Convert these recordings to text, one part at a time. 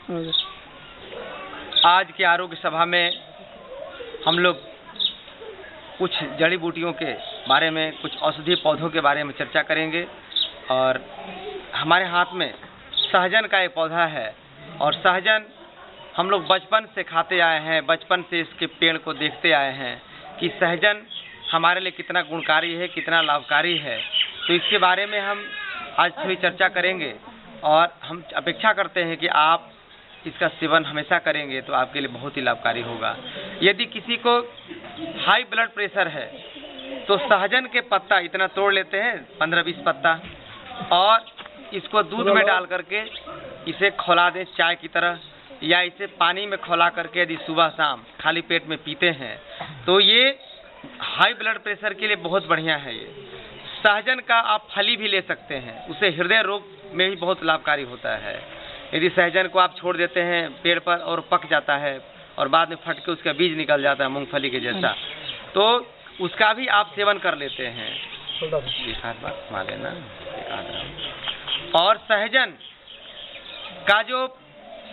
आज की आरोग्य सभा में हम लोग कुछ जड़ी बूटियों के बारे में, कुछ औषधीय पौधों के बारे में चर्चा करेंगे। और हमारे हाथ में सहजन का एक पौधा है और सहजन हम लोग बचपन से खाते आए हैं, बचपन से इसके पेड़ को देखते आए हैं कि सहजन हमारे लिए कितना गुणकारी है, कितना लाभकारी है। तो इसके बारे में हम आज थोड़ी चर्चा करेंगे और हम अपेक्षा करते हैं कि आप इसका सेवन हमेशा करेंगे तो आपके लिए बहुत ही लाभकारी होगा। यदि किसी को हाई ब्लड प्रेशर है तो सहजन के पत्ता इतना तोड़ लेते हैं, 15-20 पत्ता, और इसको दूध में डाल करके इसे खौला दें चाय की तरह, या इसे पानी में खौला करके यदि सुबह शाम खाली पेट में पीते हैं तो ये हाई ब्लड प्रेशर के लिए बहुत बढ़िया है। ये सहजन का आप फली भी ले सकते हैं, उसे हृदय रोग में भी बहुत लाभकारी होता है। यदि सहजन को आप छोड़ देते हैं पेड़ पर और पक जाता है और बाद में फट के उसका बीज निकल जाता है मूंगफली के जैसा, तो उसका भी आप सेवन कर लेते हैं। और सहजन का जो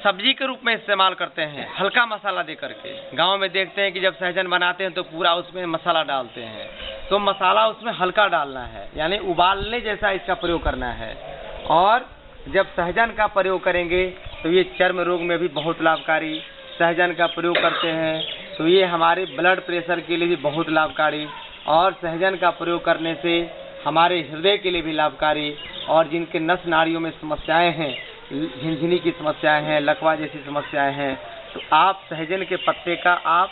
सब्जी के रूप में इस्तेमाल करते हैं, हल्का मसाला दे करके, गांव में देखते हैं कि जब सहजन बनाते हैं तो पूरा उसमें मसाला डालते हैं, तो मसाला उसमें हल्का डालना है, यानी उबालने जैसा इसका प्रयोग करना है। और जब सहजन का प्रयोग करेंगे तो ये चर्म रोग में भी बहुत लाभकारी, सहजन का प्रयोग करते हैं तो ये हमारे ब्लड प्रेशर के लिए भी बहुत लाभकारी, और सहजन का प्रयोग करने से हमारे हृदय के लिए भी लाभकारी। और जिनके नस नाड़ियों में समस्याएं हैं, झिनझिनी की समस्याएं हैं, लकवा जैसी समस्याएं हैं, तो आप सहजन के पत्ते का आप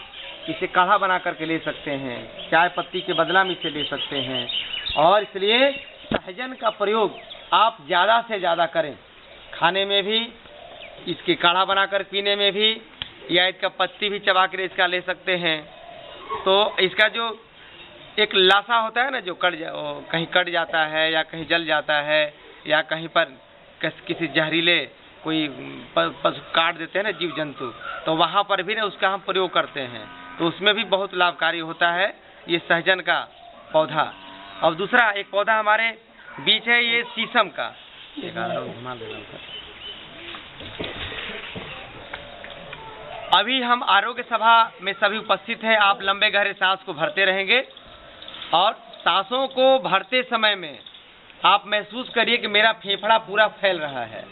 इसे काढ़ा बना करके ले सकते हैं, चाय पत्ती के बदला में इसे ले सकते हैं। और इसलिए सहजन का प्रयोग आप ज़्यादा से ज़्यादा करें, खाने में भी, इसकी काढ़ा बनाकर पीने में भी, या इसका पत्ती भी चबा कर इसका ले सकते हैं। तो इसका जो एक लाशा होता है ना, जो कहीं कट जाता है या कहीं जल जाता है या कहीं पर किसी जहरीले कोई पशु काट देते हैं ना, जीव जंतु, तो वहाँ पर भी ना उसका हम प्रयोग करते हैं, तो उसमें भी बहुत लाभकारी होता है ये सहजन का पौधा। और दूसरा एक पौधा हमारे बीच है, ये शीशम का। अभी हम आरोग्य सभा में सभी उपस्थित हैं, आप लंबे गहरे सांस को भरते रहेंगे और सांसों को भरते समय में आप महसूस करिए कि मेरा फेफड़ा पूरा फैल रहा है,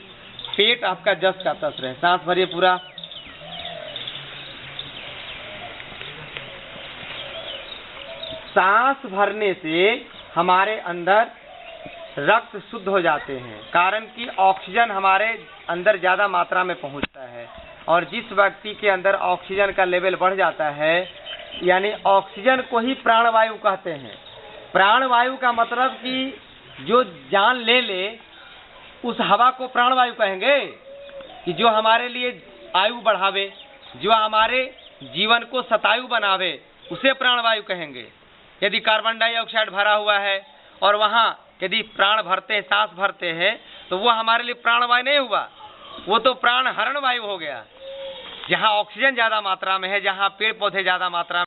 पेट आपका जस का तस रहे। सांस भरिए पूरा। सांस भरने से हमारे अंदर रक्त शुद्ध हो जाते हैं, कारण कि ऑक्सीजन हमारे अंदर ज़्यादा मात्रा में पहुंचता है। और जिस व्यक्ति के अंदर ऑक्सीजन का लेवल बढ़ जाता है, यानी ऑक्सीजन को ही प्राणवायु कहते हैं। प्राणवायु का मतलब कि जो जान ले ले उस हवा को प्राणवायु कहेंगे, कि जो हमारे लिए आयु बढ़ावे, जो हमारे जीवन को शतायु बनावे, उसे प्राणवायु कहेंगे। यदि कार्बन डाइऑक्साइड भरा हुआ है और वहाँ यदि प्राण भरते हैं, सांस भरते हैं, तो वो हमारे लिए प्राणवायु नहीं हुआ, वो तो प्राण हरण वायु हो गया। जहाँ ऑक्सीजन ज़्यादा मात्रा में है, जहाँ पेड़ पौधे ज़्यादा मात्रा